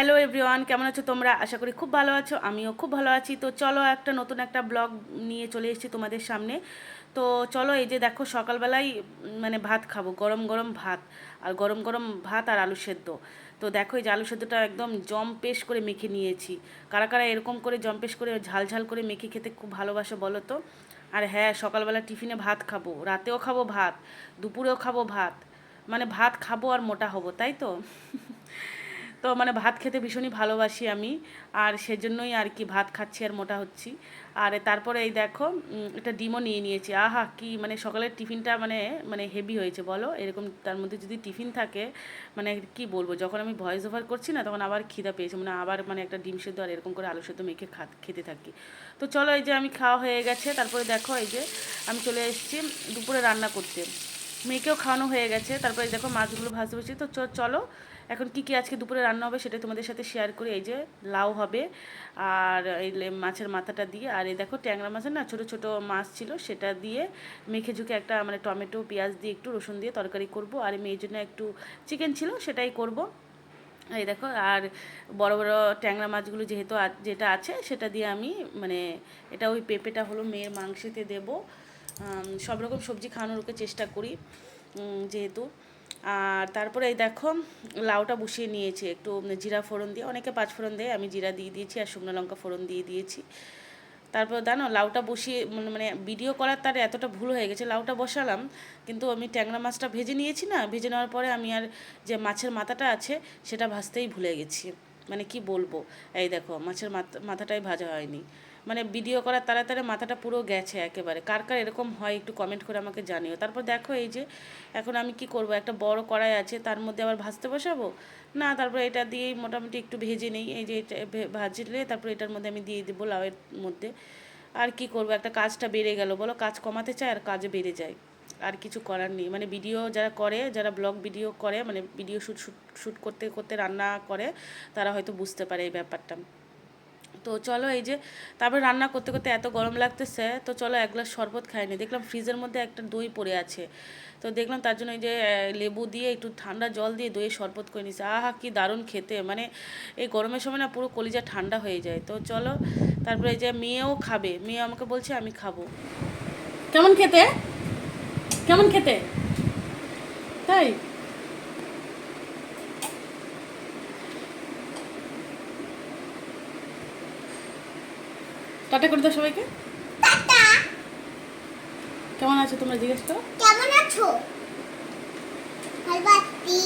Hello everyone, কেমন আছো তোমরা? আশা করি খুব ভালো আছো, আমিও খুব ভালো আছি। তো চলো একটা নতুন একটা ব্লগ নিয়ে চলে এসেছি তোমাদের সামনে। তো চলো, এই যে দেখো সকালবেলায় মানে ভাত খাবো, গরম গরম ভাত, আর গরম গরম ভাত আর আলু সেদ্ধ। তো দেখো এই যে আলু সেদ্ধটা একদম জম্পেশ করে মেখে নিয়েছি। কারা কারা এরকম করে জম্পেশ করে ঝাল ঝাল করে মেখে খেতে খুব ভালোবাসো বলো তো? আর হ্যাঁ, সকালবেলা টিফিনে ভাত খাবো, রাতেও খাবো ভাত, দুপুরেও খাবো ভাত। মানে ভাত খাবো আর মোটা হবো, তাই তো? তো মানে ভাত খেতে ভীষণই ভালোবাসি আমি, আর সেজন্যই আর কি ভাত খাচ্ছি আর মোটা হচ্ছি। আর তারপরে এই দেখো একটা ডিমও নিয়ে নিয়েছি। আহা, কি মানে সকালের টিফিনটা মানে মানে হেভি হয়েছে বলো, এরকম তার মধ্যে যদি টিফিন থাকে মানে কি বলবো। যখন আমি ভয়েস ওভার করছি না, তখন আবার খিদা পেয়েছে, মানে আবার মানে একটা ডিম সেদ্ধ আর এরকম করে আলু সেদ্ধ মেখে খেতে থাকি। তো চলো, এই যে আমি খাওয়া হয়ে গেছে। তারপরে দেখো এই যে আমি চলে এসেছি দুপুরে রান্না করতে। মেয়েকেও খাওয়ানো হয়ে গেছে। তারপরে দেখো মাছগুলো ভাজতে বসেছি। তো চলো এখন কি কি আজকে দুপুরে রান্না হবে সেটা তোমাদের সাথে শেয়ার করি। এই যে লাউ হবে, আর এই মাছের মাথাটা দিয়ে, আর এই দেখো ট্যাংরা মাছের না ছোট ছোট মাছ ছিল, সেটা দিয়ে মেখে ঝুঁকে একটা মানে টমেটো পেঁয়াজ দিয়ে একটু রসুন দিয়ে তরকারি করব। আর মেয়ের জন্য একটু চিকেন ছিল, সেটাই করব। এই দেখো, আর বড় বড় ট্যাংরা মাছগুলো যেহেতু যেটা আছে সেটা দিয়ে আমি মানে এটা ওই পেঁপেটা হলো মেয়ের মাংসেতে দেবো। সব রকম সবজি খাওয়ানোর ওকে চেষ্টা করি যেহেতু। আর তারপরে এই দেখো লাউটা বসিয়ে নিয়েছি একটু জিরা ফোড়ন দিয়ে, অনেকে পাঁচ ফোড়ন দেয়, আমি জিরা দিয়ে দিয়েছি আর শুকনো লঙ্কা ফোড়ন দিয়ে দিয়েছি। তারপর জানো লাউটা বসিয়ে মানে ভিডিও করার তার এতটা ভুল হয়ে গেছে, লাউটা বসালাম কিন্তু আমি ট্যাংরা মাছটা ভেজে নিয়েছি না, ভেজে নেওয়ার পরে আমি আর যে মাছের মাথাটা আছে সেটা ভাজতেই ভুলে গেছি। মানে কি বলবো, এই দেখো মাছের মাথাটাই ভাজা হয়নি। মানে ভিডিও করার তাড়াতাড়ি মাথাটা পুরো গেছে একেবারে। কার কার এরকম হয় একটু কমেন্ট করে আমাকে জানিও। তারপর দেখো এই যে এখন আমি কি করব, একটা বড় কড়াই আছে তার মধ্যে আবার ভাজতে বসাবো না, তারপর এটা দিয়েই মোটামুটি একটু ভেজে নেই। এই যে এটা ভাজলে তারপর এটার মধ্যে আমি দিয়ে দেবো লাউয়ের মধ্যে। আর কি করব, একটা কাজটা বেড়ে গেল বলো, কাজ কমাতে চায় আর কাজ বেড়ে যায়। আর কিছু করার নেই, মানে ভিডিও যারা করে, যারা ব্লগ ভিডিও করে, মানে ভিডিও শ্যুট শ্যুট করতে করতে রান্না করে, তারা হয়তো বুঝতে পারে এই ব্যাপারটা। তো চলো এই যে তারপরে রান্না করতে করতে এত গরম লাগতেছে, তো চলো এক গ্লাস শরবত খাইনি। দেখলাম ফ্রিজের মধ্যে একটা দই পড়ে আছে, তো দেখলাম তার জন্য এই যে লেবু দিয়ে একটু ঠান্ডা জল দিয়ে দইয়ের শরবত করে নিয়েছি। আহা, কি দারুণ খেতে, মানে এই গরমের সময় না পুরো কলিজা ঠান্ডা হয়ে যায়। তো চলো তারপরে এই যে মেয়েও খাবে, মেয়ে আমাকে বলছে আমি খাবো। কেমন খেতে, কেমন খেতে, তাই? টাটা করে দাও সবাইকে। কেমন আছো তোমরা জিজ্ঞেস করো। কেমন আছো? ভালবাসি।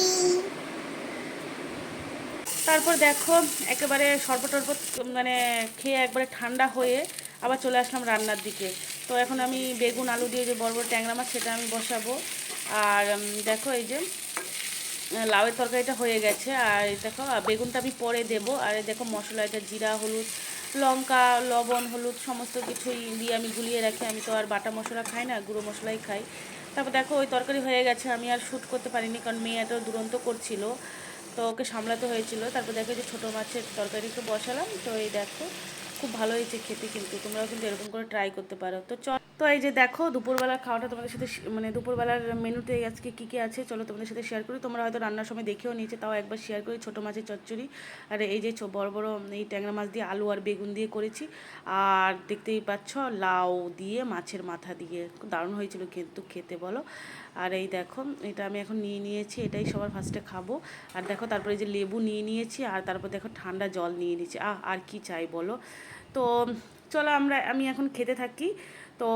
তারপর দেখো একেবারে শরবত টরবত মানে খেয়ে একবারে ঠান্ডা হয়ে আবার চলে আসলাম রান্নার দিকে। তো এখন আমি বেগুন আলু দিয়ে যে বড় বড় ট্যাংরা মাছ সেটা আমি বসাবো। আর দেখো এই যে লাউয়ের তরকারিটা হয়ে গেছে, আর এই দেখো বেগুনটা আমি পরে দেবো। আর এই দেখো মশলা, এটা জিরা হলুদ লঙ্কা লবণ হলুদ সমস্ত কিছুই দিয়ে আমি গুলিয়ে রাখি। আমি তো আর বাটা মশলা খাই না, গুঁড়ো মশলাই খাই। তারপর দেখো ওই তরকারি হয়ে গেছে, আমি আর শ্যুট করতে পারিনি কারণ মেয়ে এত দুরন্ত করছিল, তো ওকে সামলাতে হয়েছিল। তারপর দেখো যে ছোটো মাছের তরকারি একটু বসালাম। তো এই দেখো খুব ভালো হয়েছে খেতে, কিন্তু তোমরাও কিন্তু এরকম করে ট্রাই করতে পারো। তো এই যে দেখো দুপুরবেলার খাওয়াটা তোমাদের সাথে মানে দুপুরবেলার মেনুতে আজকে কী কী আছে চলো তোমাদের সাথে শেয়ার করি। তোমরা হয়তো রান্নার সময় দেখেও নিয়েছে, তাও একবার শেয়ার করি। ছোটো মাছের চচ্চড়ি, আর এই যে বড় বড় এই ট্যাংরা মাছ দিয়ে আলু আর বেগুন দিয়ে করেছি। আর দেখতেই পাচ্ছ লাউ দিয়ে মাছের মাথা দিয়ে দারুণ হয়েছিল কিন্তু খেতে বলো। আর এই দেখো এটা আমি এখন নিয়ে নিয়েছি, এটাই সবার ফার্স্টে খাবো। আর দেখো তারপরে যে লেবু নিয়ে নিয়েছি, আর তারপর দেখো ঠান্ডা জল নিয়ে নিয়েছি। আর কি চাই বলো। তো চলো আমি এখন খেতে থাকি। তো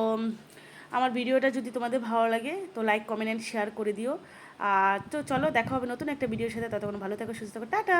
আমার ভিডিওটা যদি তোমাদের ভালো লাগে তো লাইক কমেন্ট অ্যান্ড শেয়ার করে দিও। আর তো চলো দেখা হবে নতুন একটা ভিডিওর সাথে, ততক্ষণ ভালো থাকো সুস্থ থাকো, টাটা।